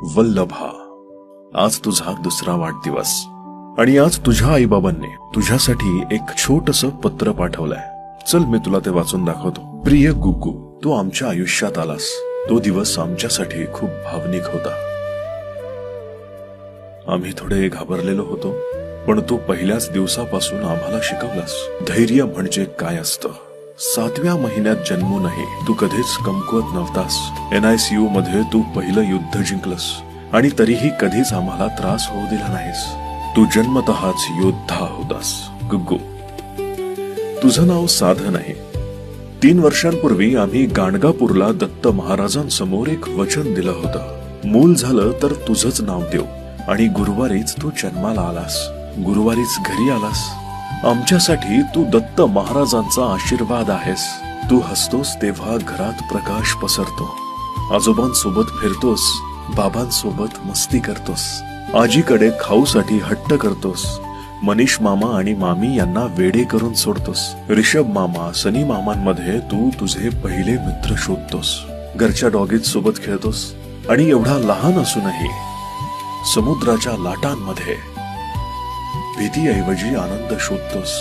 वल्लभा, आज तुझा दुसरा वाढदिवस आणि आज तुझ्या आईबाबांनी तुझ्यासाठी एक छोटस पत्र पाठवलंय. चल मी तुला ते वाचून दाखवतो. प्रिय गुग्गू, तू आमच्या आयुष्यात आलास. तो दिवस आमच्यासाठी खूप भावनिक होता. आम्ही थोडे घाबरलेलो होतो, पण तू पहिल्याच दिवसापासून आम्हाला शिकवलास धैर्य म्हणजे काय असतं. 7व्या महिन्यात जन्मूनही तू कधीच कमकुवत नव्हतास. NICU मध्ये तू पहिलं युद्ध जिंकलंस आणि तरीही कधीच आम्हाला त्रास होऊ दिला नाहीस. तू जन्मतःच योद्धा होतास. गुग्गू, तुझं नाव साधं नाही. 3 वर्षांपूर्वी आम्ही गाणगापूरला दत्त महाराजांसमोर एक वचन दिलं होतं. मूल झालं तर तुझंच नाव देऊ. आणि गुरुवारीच तू जन्माला आलास. गुरुवारीच घरी आलास. आमच्यासाठी तू दत्त महाराजांचा आशीर्वाद आहेस. तू हसतोस तेव्हा घरात प्रकाश पसरतो. आजोबांसोबत फिरतोस, बाबांसोबत मस्ती करतोस, आजीकडे खाऊसाठी हट्ट करतोस. मनीष मामा आणि मामी यांना वेडे करून सोडतोस. ऋषभ मामा, सनी मामांमध्ये तू तुझे पहिले मित्र शोधतोस. घरच्या डॉगीज सोबत खेळतोस आणि एवढा लहान असूनही समुद्राच्या लाटांमध्ये भीतीऐवजी आनंद शोधतोस.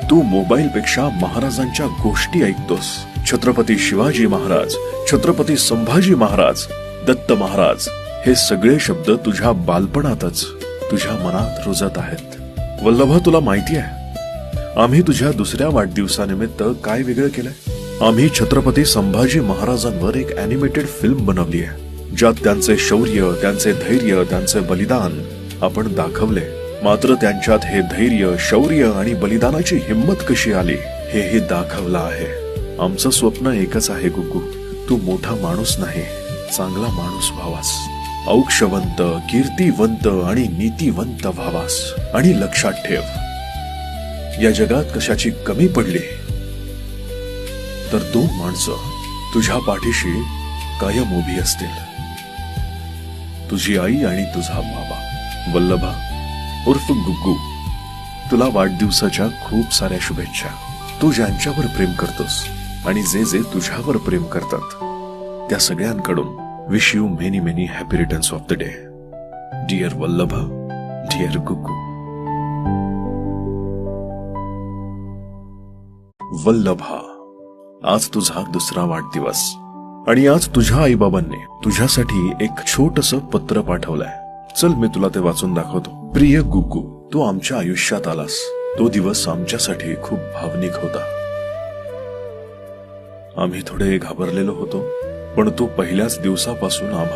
तू मोबाईल पेक्षा महाराजांच्या गोष्टी ऐकतोस. छत्रपती शिवाजी महाराज, छत्रपती संभाजी महाराज, दत्त महाराज हे सगळे शब्द तुझ्या बालपणातच तुझ्या मनात रुजत आहेत. वल्लभा, तुला माहिती आहे आम्ही तुझ्या दुसऱ्या वाढदिवसानिमित्त काय वेगळं केलंय? आम्ही छत्रपती संभाजी महाराजांवर एक ॲनिमेटेड फिल्म बनवली आहे, ज्यात त्यांचे शौर्य, त्यांचे धैर्य, त्यांचे बलिदान आपण दाखवले. मात्र त्यांच्यात हे धैर्य, शौर्य आणि बलिदानाची हिंमत कशी आली हेही दाखवलं आहे. आमचं स्वप्न एकच आहे गुग्गू, तू मोठा माणूस नाही, चांगला माणूस व्हावास. औक्षवंत, कीर्तिवंत आणि नीतिवंत व्हावास. आणि लक्षात ठेव, या जगात कशाची कमी पडली तर 2 माणसं तुझ्या पाठीशी कायम उभी असतील. तुझी आई आणि तुझा बाबा. वल्लभा उर्फ गुग्गू, तुला वाढदिवसाच्या खूप साऱ्या शुभेच्छा. तू ज्यांच्यावर प्रेम करतोस आणि जे जे तुझ्यावर प्रेम करतात त्या सगळ्यांकडून wish you many many happy returns of the day. Dear Vallabha, dear Guggu. Vallabha, आज तुझा दुसरा वाढदिवस आणि आज तुझ्या आईबाबांनी तुझ्यासाठी एक छोटस पत्र पाठवलंय. चल मी तुला ते वाचून दाखवतो. प्रिय गुग्गू, तू आमच्या आयुष्यात आलास. तो दिवस आमच्यासाठी खूप भावनिक होता. आम्ही थोडे घाबरलेलो होतो, पण तू पहिल्याच दिवसापासून आम्हाला